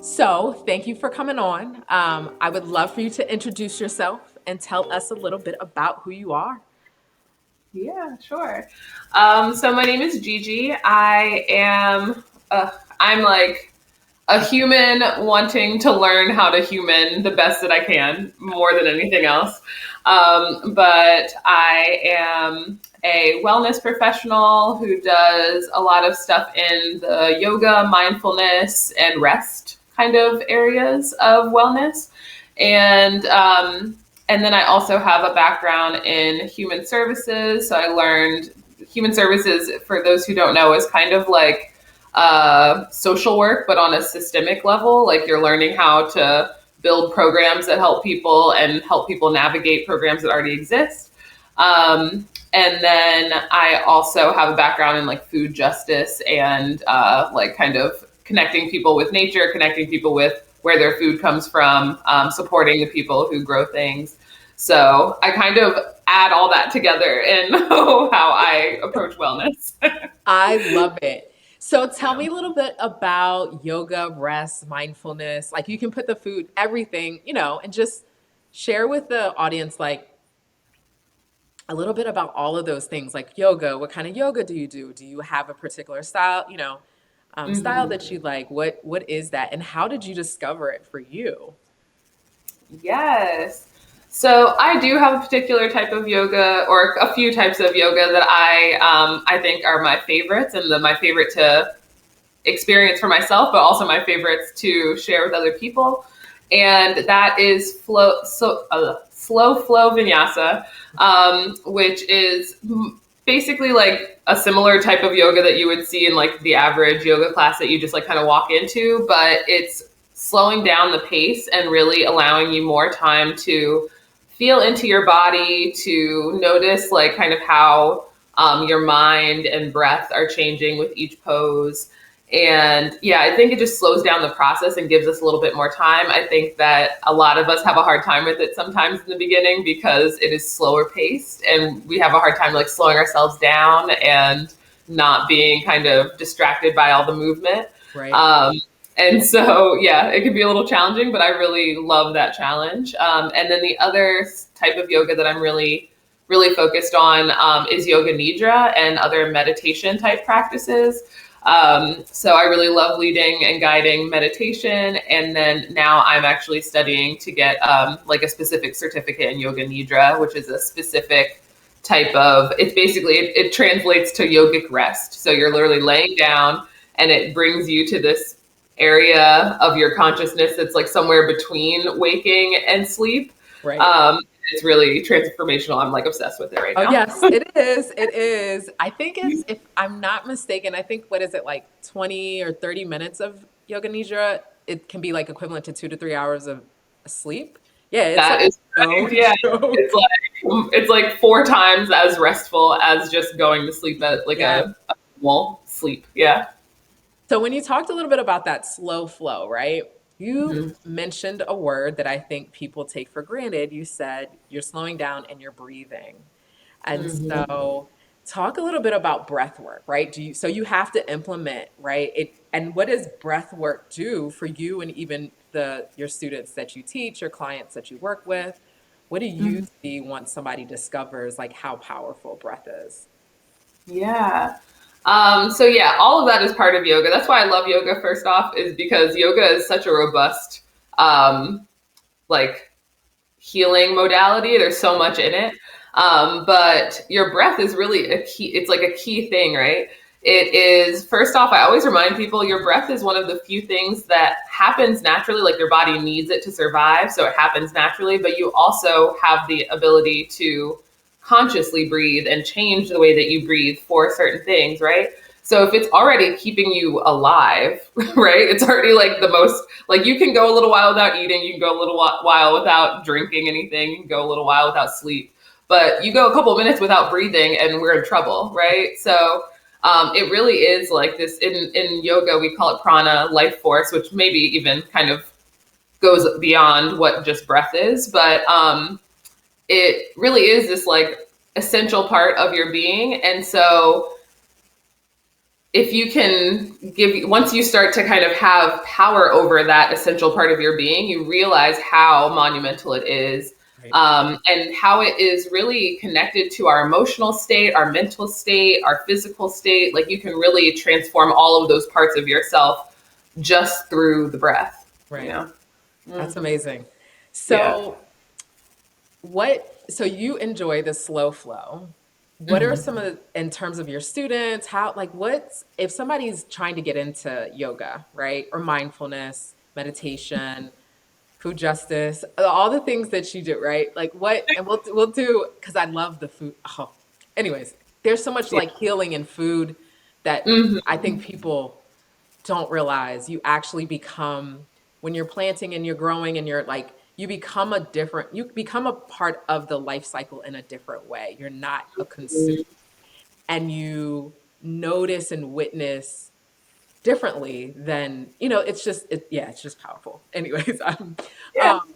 So, thank you for coming on. I would love for you to introduce yourself and tell us a little bit about who you are. Yeah, sure. So my name is Gigi. I'm like a human wanting to learn how to human the best that I can, more than anything else. But I am a wellness professional who does a lot of stuff in the yoga, mindfulness, and rest kind of areas of wellness. And and then I also have a background in human services. So I learned human services, for those who don't know, is kind of like social work, but on a systemic level. Like you're learning how to build programs that help people and help people navigate programs that already exist. And then I also have a background in like food justice and like kind of connecting people with nature, connecting people with where their food comes from, supporting the people who grow things. So I kind of add all that together in how I approach wellness. I love it. So, tell me a little bit about yoga, rest, mindfulness. Like, you can put the food, everything, and just share with the audience, like, a little bit about all of those things. Like, yoga, what kind of yoga do you do? Do you have a particular style, style Mhm. that you like? What is that? And how did you discover it for you? Yes. So I do have a particular type of yoga, or a few types of yoga that I think are my favorites, and my favorite to experience for myself, but also my favorites to share with other people. And that is slow flow vinyasa, which is basically like a similar type of yoga that you would see in like the average yoga class that you just like kind of walk into, but it's slowing down the pace and really allowing you more time to feel into your body, to notice like kind of how your mind and breath are changing with each pose. And yeah, I think it just slows down the process and gives us a little bit more time. I think that a lot of us have a hard time with it sometimes in the beginning because it is slower paced and we have a hard time like slowing ourselves down and not being kind of distracted by all the movement. Right. Um, and so, yeah, it can be a little challenging, but I really love that challenge. And then the other type of yoga that I'm really focused on is Yoga Nidra and other meditation type practices. So I really love leading and guiding meditation. And then now I'm actually studying to get like a specific certificate in Yoga Nidra, which is a specific type of, it's basically, it translates to yogic rest. So you're literally laying down and it brings you to this area of your consciousness that's like somewhere between waking and sleep. Right. Um, it's really transformational. I'm like obsessed with it right Oh, now. yes, it is. It is. I think it's, if I'm not mistaken, I think, what is it, like 20 or 30 minutes of yoga nidra? It can be like equivalent to 2 to 3 hours of sleep. Yeah, it's like That is no right. Yeah. joke. It's like four times as restful as just going to sleep at like Yeah. a normal sleep. Yeah. So when you talked a little bit about that slow flow, right? You Mhm. mentioned a word that I think people take for granted. You said you're slowing down and you're breathing. And Mhm. so talk a little bit about breath work, right? So you have to implement, right? And what does breath work do for you and even your students that you teach, your clients that you work with? What do you Mhm. see once somebody discovers like how powerful breath is? Yeah. So yeah, all of that is part of yoga. That's why I love yoga first off, is because yoga is such a robust um like healing modality. There's so much in it. But your breath is really a key, it's like a key thing, right? It is, first off, I always remind people your breath is one of the few things that happens naturally, like your body needs it to survive. So it happens naturally, but you also have the ability to consciously breathe and change the way that you breathe for certain things, right? So if it's already keeping you alive, right? It's already like the most, like you can go a little while without eating, you can go a little while without drinking anything, you can go a little while without sleep, but you go a couple of minutes without breathing and we're in trouble, right? So it really is like this in yoga, we call it prana, life force, which maybe even kind of goes beyond what just breath is, but it really is this like essential part of your being. And so if you can once you start to kind of have power over that essential part of your being, you realize how monumental it is, Right. and how it is really connected to our emotional state, our mental state, our physical state. Like you can really transform all of those parts of yourself just through the breath, you Right. know? That's Hmm. amazing. Yeah. So so you enjoy the slow flow. What are some Hmm. of, in terms of your students, how, like, what's, if somebody's trying to get into yoga, right? Or mindfulness, meditation, food justice, all the things that you do, right? Like what, and we'll do, because I love the food. Oh, anyways, there's so much Yeah. like healing in food that I Hmm. think people don't realize. You actually become, when you're planting and you're growing and you're like, you become a part of the life cycle in a different way. You're not a consumer, and you notice and witness differently than, it's just, yeah, it's just powerful. Anyways, Yeah. um,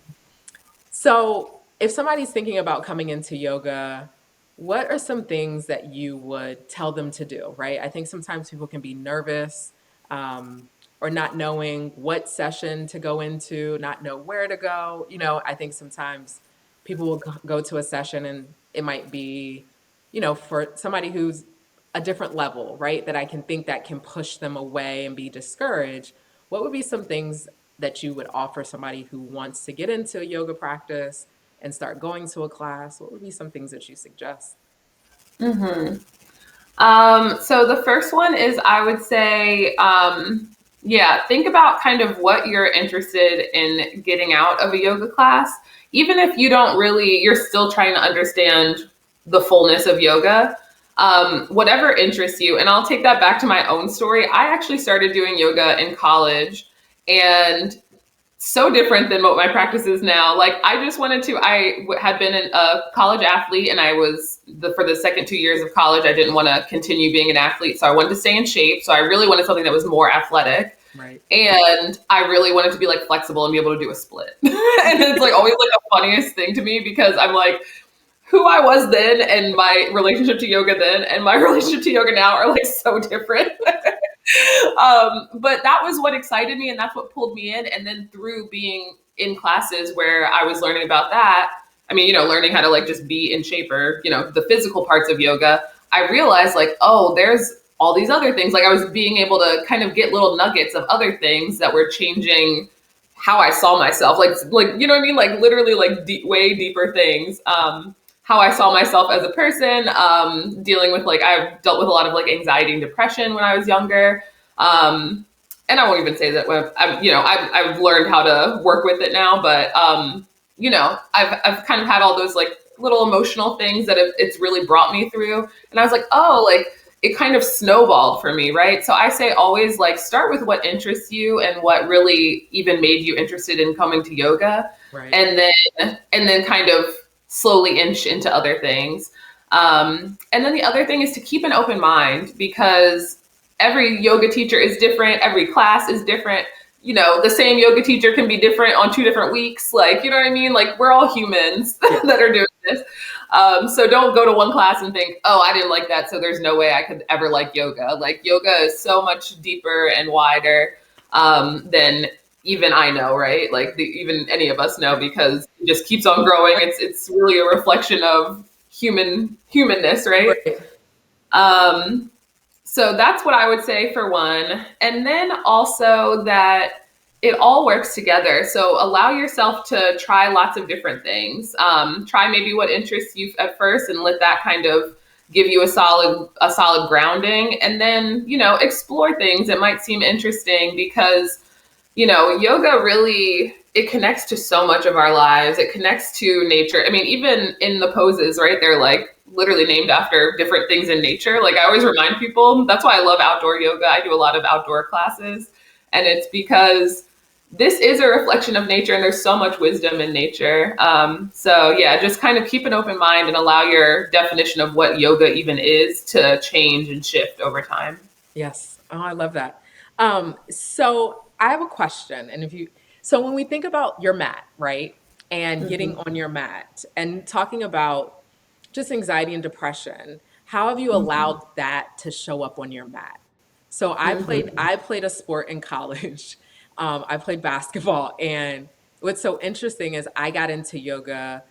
so if somebody's thinking about coming into yoga, what are some things that you would tell them to do, right? I think sometimes people can be nervous, or not knowing what session to go into, not know where to go. I think sometimes people will go to a session and it might be, for somebody who's a different level, right? That I can think that can push them away and be discouraged. What would be some things that you would offer somebody who wants to get into a yoga practice and start going to a class? What would be some things that you suggest? Hmm. So the first one is I would say, yeah, think about kind of what you're interested in getting out of a yoga class. Even if you don't really, you're still trying to understand the fullness of yoga, whatever interests you. And I'll take that back to my own story. I actually started doing yoga in college, and so different than what my practice is now. Like I just wanted to. Had been a college athlete, and I was for the second 2 years of college. I didn't want to continue being an athlete, so I wanted to stay in shape. So I really wanted something that was more athletic, Right. and I really wanted to be like flexible and be able to do a split. And it's like always like the funniest thing to me because I'm like, who I was then and my relationship to yoga then and my relationship to yoga now are like so different. But that was what excited me and that's what pulled me in. And then through being in classes where I was learning about that, I mean, learning how to like just be in shape or, the physical parts of yoga, I realized like, oh, there's all these other things. Like I was being able to kind of get little nuggets of other things that were changing how I saw myself. Like you know what I mean? Like literally like way deeper things. How I saw myself as a person, dealing with like I've dealt with a lot of like anxiety and depression when I was younger. Um, and I won't even say that when I've learned how to work with it now, but I've kind of had all those like little emotional things that it's really brought me through. And I was like, oh, like it kind of snowballed for me, right? So I say always like start with what interests you and what really even made you interested in coming to yoga, Right. and then kind of slowly inch into other things. And then the other thing is to keep an open mind because every yoga teacher is different, every class is different. The same yoga teacher can be different on 2 different weeks. Like, you know what I mean? Like, we're all humans Yeah. that are doing this. So don't go to one class and think, oh, I didn't like that, so there's no way I could ever like yoga. Like, yoga is so much deeper and wider, than even I know, right? Like even any of us know because it just keeps on growing. It's really a reflection of humanness, right? Right. Um, so that's what I would say for one. And then also that it all works together. So allow yourself to try lots of different things. Try maybe what interests you at first and let that kind of give you a solid grounding. And then, explore things that might seem interesting because yoga really it connects to so much of our lives. It connects to nature. I mean, even in the poses, right? They're like literally named after different things in nature. Like I always remind people, that's why I love outdoor yoga. I do a lot of outdoor classes, and it's because this is a reflection of nature, and there's so much wisdom in nature. So yeah, just kind of keep an open mind and allow your definition of what yoga even is to change and shift over time. Yes. Oh, I love that. So I have a question. So when we think about your mat, right? And getting Mhm. on your mat and talking about just anxiety and depression, how have you allowed that to show up on your mat? So Mm-hmm. I played a sport in college. I played basketball, and what's so interesting is I got into yoga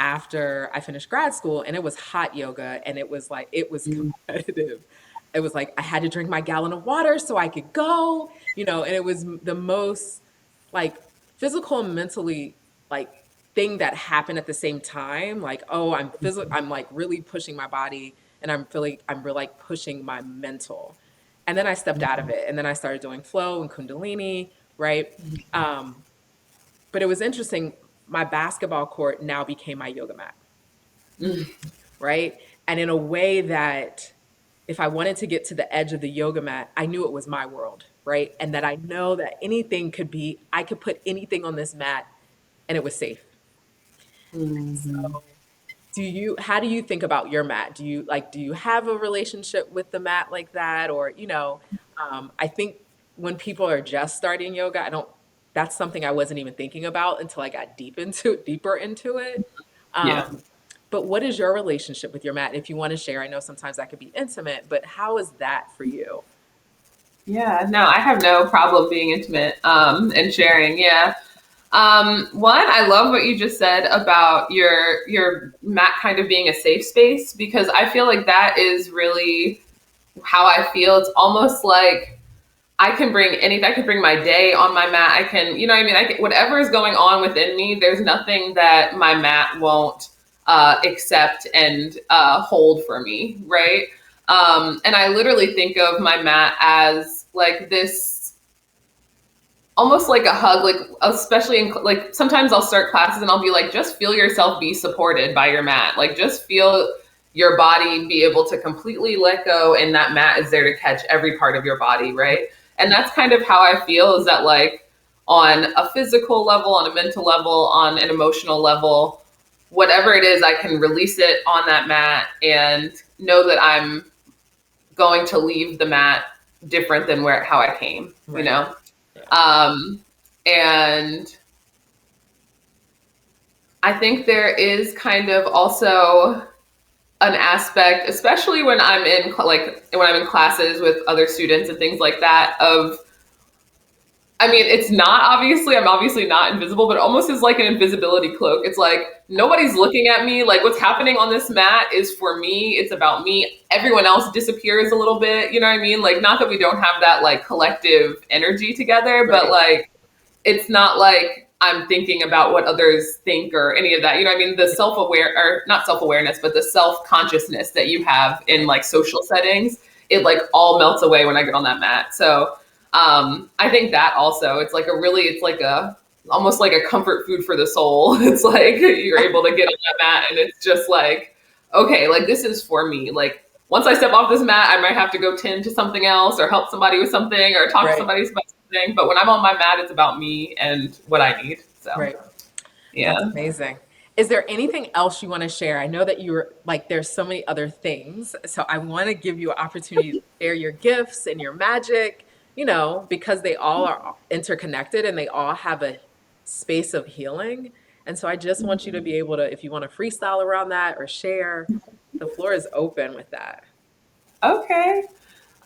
after I finished grad school, and it was hot yoga, and it was like it was competitive. It was like I had to drink my gallon of water so I could go, you know, and it was the most like physical and mentally like thing that happened at the same time. Like, oh, I'm like really pushing my body, and I'm really like pushing my mental. And then I stepped out of it, and then I started doing flow and kundalini, right? Um, but it was interesting. My basketball court now became my yoga mat, right? And in a way that if I wanted to get to the edge of the yoga mat, I knew it was my world, right? And that I know that I could put anything on this mat and it was safe. Mm-hmm. So how do you think about your mat? Do you have a relationship with the mat like that? Or, I think when people are just starting yoga, that's something I wasn't even thinking about until I got deeper into it. Yeah. Um, but what is your relationship with your mat? If you want to share, I know sometimes that could be intimate, but how is that for you? Yeah. No, I have no problem being intimate and sharing. Yeah. One, I love what you just said about your mat kind of being a safe space because I feel like that is really how I feel. It's almost like I can bring anything. I can bring my day on my mat. I can, you know what I mean? Whatever is going on within me, there's nothing that my mat won't accept and hold for me, right? And I literally think of my mat as like this almost like a hug, like especially in like sometimes I'll start classes and I'll be like, just feel yourself be supported by your mat. Like just feel your body be able to completely let go, and that mat is there to catch every part of your body, right? And that's kind of how I feel is that like on a physical level, on a mental level, on an emotional level, whatever it is, I can release it on that mat and know that I'm going to leave the mat different than where how I came, you Right. know? Yeah. Um, and I think there is kind of also an aspect, especially when I'm in when I'm in classes with other students and things like that. I mean, I'm obviously not invisible, but it almost is like an invisibility cloak. It's like nobody's looking at me. Like what's happening on this mat is for me. It's about me. Everyone else disappears a little bit. You know what I mean? Like not that we don't have that like collective energy together, but Right. like it's not like I'm thinking about what others think or any of that. You know what I mean? The self-aware or not self-awareness, but the self-consciousness that you have in Right. like social settings, it like all melts away when I get on that mat. So I think that also it's like a almost like a comfort food for the soul. It's like you're able to get on that mat and it's just like, okay, like this is for me. Like once I step off this mat, I might have to go tend to something else or help somebody with something or talk to Right. somebody about something. But when I'm on my mat, it's about me and what I need. So Right. That's yeah. amazing. Is there anything else you want to share? I know that you were like, there's so many other things. So I want to give you an opportunity to share your gifts and your magic, because they all are interconnected and they all have a space of healing. And so I just want you to be able to, if you want to freestyle around that or share, the floor is open with that. Okay.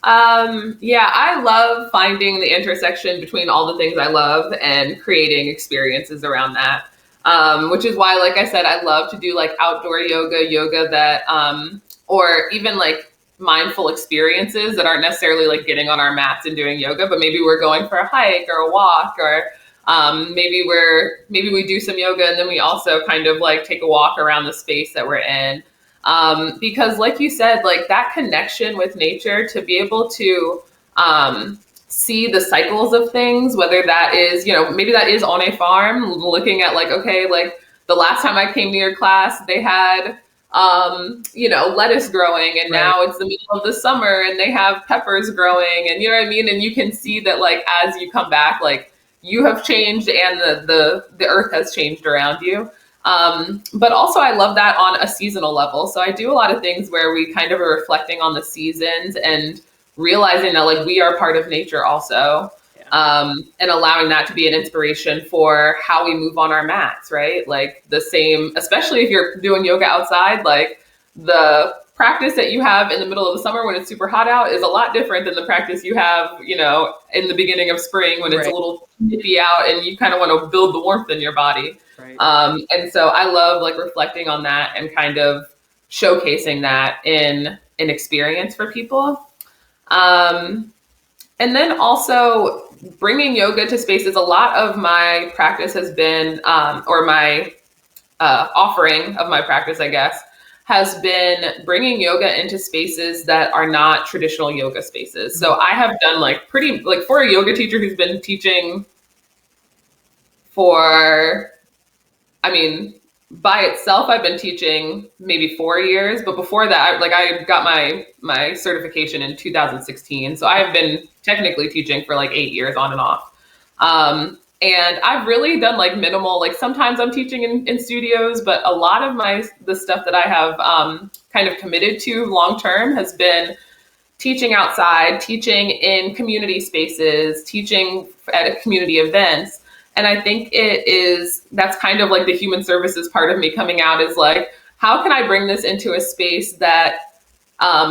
Yeah, I love finding the intersection between all the things I love and creating experiences around that. Which is why, like I said, I love to do like outdoor yoga that, or even like mindful experiences that aren't necessarily like getting on our mats and doing yoga, but maybe we're going for a hike or a walk, or maybe we do some yoga and then we also kind of like take a walk around the space that we're in. Because like you said, like that connection with nature to be able to see the cycles of things, whether that is, maybe that is on a farm looking at like, okay, like the last time I came to your class, they had, lettuce growing and Right. now it's the middle of the summer and they have peppers growing and you know what I mean? And you can see that like, as you come back, like you have changed and the earth has changed around you. But also, I love that on a seasonal level. So I do a lot of things where we kind of are reflecting on the seasons and realizing that like we are part of nature also, Yeah. and allowing that to be an inspiration for how we move on our mats, right? Like the same, especially if you're doing yoga outside, like the practice that you have in the middle of the summer when it's super hot out is a lot different than the practice you have, in the beginning of spring when it's a Right. little nippy out and you kind of want to build the warmth in your body. Right. And so I love like reflecting on that and kind of showcasing that in an experience for people. And then also bringing yoga to spaces. A lot of my practice has been, or my offering of my practice, I guess, has been bringing yoga into spaces that are not traditional yoga spaces. So I have done like for a yoga teacher who's been teaching for, I mean, by itself, I've been teaching maybe 4 years, but before that, I got my certification in 2016. So I've been technically teaching for like 8 years on and off. And I've really done like minimal, like sometimes I'm teaching in studios, but a lot of the stuff that I have kind of committed to long term has been teaching outside, teaching in community spaces, teaching at community events. And I think that's kind of like the human services part of me coming out is like, how can I bring this into a space that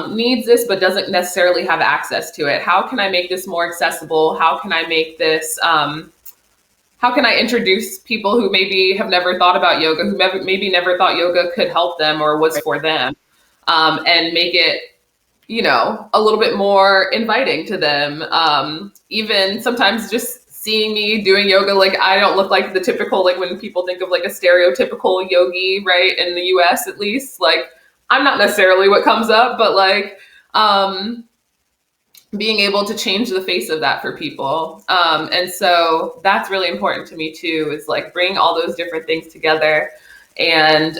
needs this but doesn't necessarily have access to it? How can I make this more accessible? How can I make this, how can I introduce people who maybe have never thought about yoga, who maybe never thought yoga could help them or was for them, and make it, a little bit more inviting to them. Even sometimes just seeing me doing yoga, like I don't look like the typical, like when people think of like a stereotypical yogi, right? In the US at least, like I'm not necessarily what comes up, but like being able to change the face of that for people. And so that's really important to me too, is like bring all those different things together and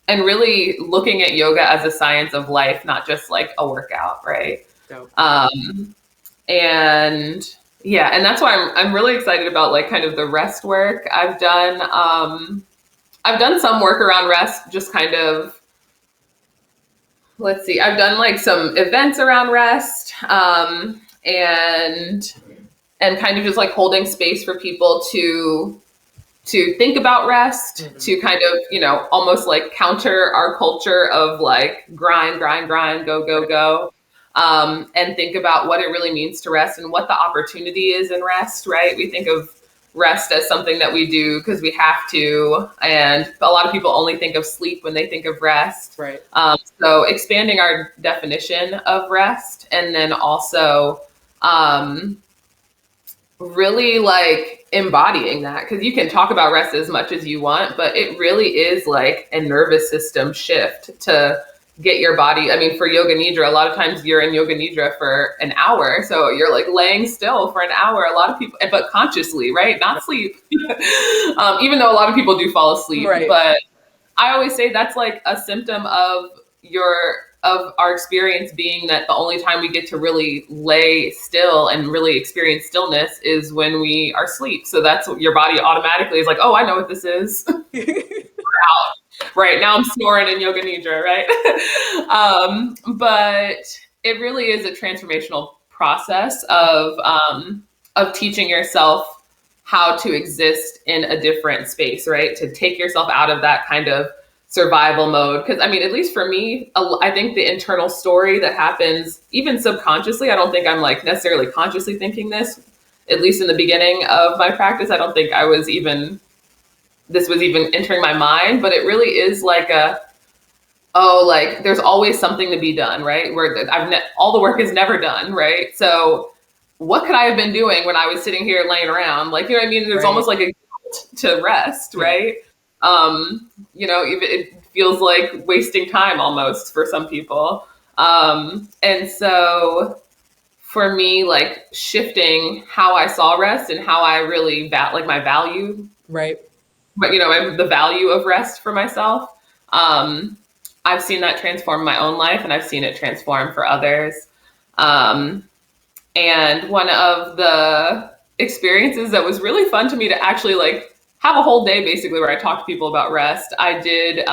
really looking at yoga as a science of life, not just like a workout, right? Dope. And yeah, and that's why I'm really excited about like kind of the rest work I've done. I've done some work around rest, just kind of, let's see, I've done like some events around rest, and kind of just like holding space for people to think about rest, to kind of, almost like counter our culture of like grind, go, and think about what it really means to rest and what the opportunity is in rest, right? We think of rest as something that we do because we have to, and a lot of people only think of sleep when they think of rest. Right. So expanding our definition of rest, and then also really like embodying that, because you can talk about rest as much as you want, but it really is like a nervous system shift to get your body. I mean, for Yoga Nidra, a lot of times you're in Yoga Nidra for an hour. So you're like laying still for an hour. A lot of people, but consciously, right? Not sleep. Even though a lot of people do fall asleep. Right. But I always say that's like a symptom of our experience being that the only time we get to really lay still and really experience stillness is when we are asleep. So that's what your body automatically is like, oh, I know what this is. Right now I'm snoring in Yoga Nidra, right? But it really is a transformational process of teaching yourself how to exist in a different space, right? To take yourself out of that kind of survival mode. Because I mean, at least for me, I think the internal story that happens even subconsciously, I don't think I'm like necessarily consciously thinking this, at least in the beginning of my practice. I don't think this was even entering my mind, but it really is like like there's always something to be done, right? Where all the work is never done, right? So what could I have been doing when I was sitting here laying around? Like, you know what I mean? There's almost like a guilt to rest, right? Even it feels like wasting time almost for some people. And so for me, like shifting how I saw rest and how I really like my value, Right. but the value of rest for myself. I've seen that transform my own life, and I've seen it transform for others. And one of the experiences that was really fun to me to actually like have a whole day basically where I talked to people about rest. I did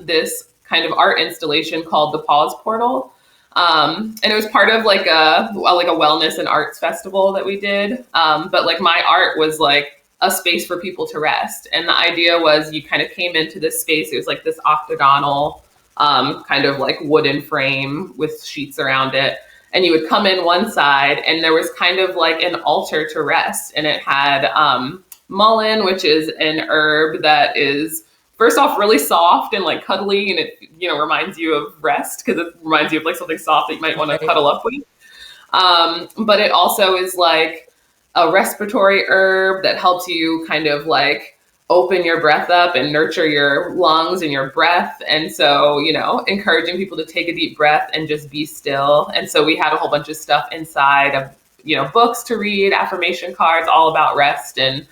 this kind of art installation called the Pause Portal. And it was part of like a wellness and arts festival that we did. But like my art was like a space for people to rest. And the idea was you kind of came into this space. It was like this octagonal kind of like wooden frame with sheets around it. And you would come in one side, and there was kind of like an altar to rest, and it had mullein, which is an herb that is first off really soft and like cuddly, and it reminds you of rest because it reminds you of like something soft that you might want to Right. cuddle up with. But it also is like a respiratory herb that helps you kind of like open your breath up and nurture your lungs and your breath. And so, encouraging people to take a deep breath and just be still. And so we had a whole bunch of stuff inside of, books to read, affirmation cards, all about rest and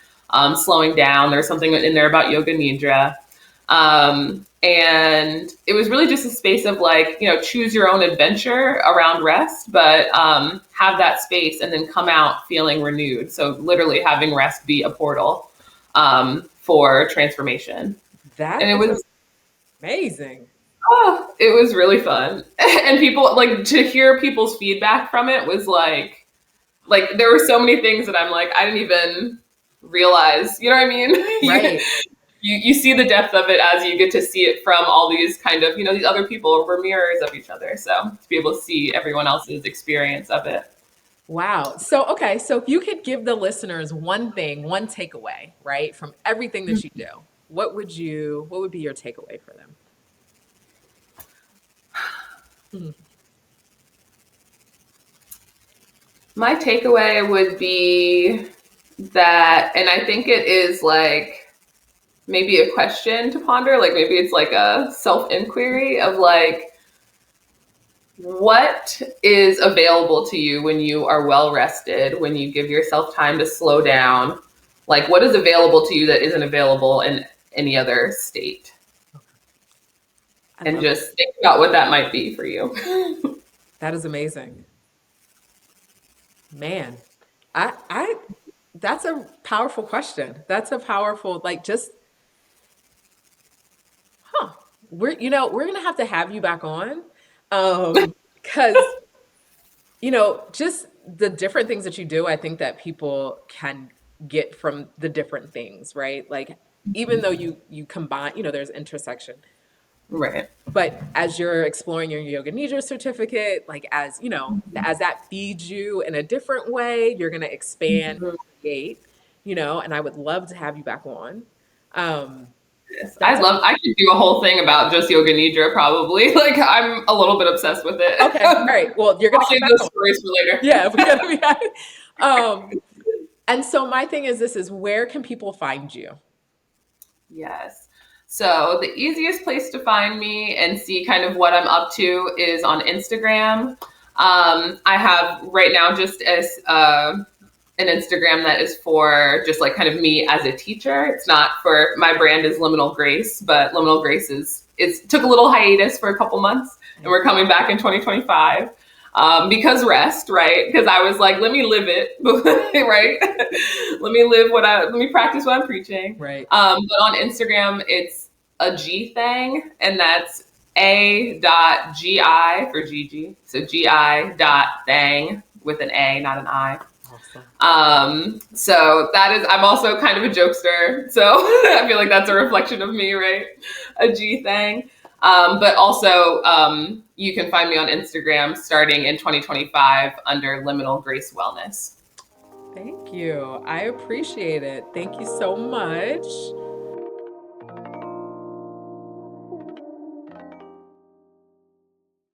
slowing down. There's something in there about Yoga Nidra. And it was really just a space of like, choose your own adventure around rest, but have that space and then come out feeling renewed. So literally having rest be a portal for transformation. And That it is was, amazing. it was really fun. And people like to hear people's feedback from it was like there were so many things that I'm like, I didn't even realize, you know what I mean? Right. You see the depth of it as you get to see it from all these kind of, these other people. We're mirrors of each other. So to be able to see everyone else's experience of it. Wow. So, okay. So if you could give the listeners one thing, one takeaway, right, from everything that you do, what would be your takeaway for them? Mhm. My takeaway would be that, and I think it is like maybe a question to ponder, like maybe it's like a self inquiry of like, what is available to you when you are well rested, when you give yourself time to slow down? Like, what is available to you that isn't available in any other state? I And love just think about what that might be for you. that is amazing. Man, I that's a powerful question. That's a powerful, like, just, huh. We're gonna have to have you back on. Because, just the different things that you do, I think that people can get from the different things, right? Like, even though you combine, there's intersection. Right. But as you're exploring your Yoga Nidra certificate, like, as that feeds you in a different way, you're gonna expand, Mhm. create, and I would love to have you back on. Um, Yes. that's I could do a whole thing about just Yoga Nidra probably. Like, I'm a little bit obsessed with it. okay. All right. Well, you're gonna I'll come save back those on. stories for later. Yeah, we're gonna be. Um, and so my thing is, this is where can people find you? Yes. So the easiest place to find me and see kind of what I'm up to is on Instagram. I have right now just as an Instagram that is for just like kind of me as a teacher. It's not for my brand is Liminal Grace, but Liminal Grace is took a little hiatus for a couple months, and we're coming back in 2025. Because rest, right? Because I was like, let me live it, right? Let me practice what I'm preaching. Right. But on Instagram, it's a G thing, and that's a.gi for Gigi. So gi.thang with an A, not an I. Awesome. So that is, I'm also kind of a jokester. So I feel like that's a reflection of me, right? A G thing. But also, you can find me on Instagram starting in 2025 under Liminal Grace Wellness. Thank you. I appreciate it. Thank you so much.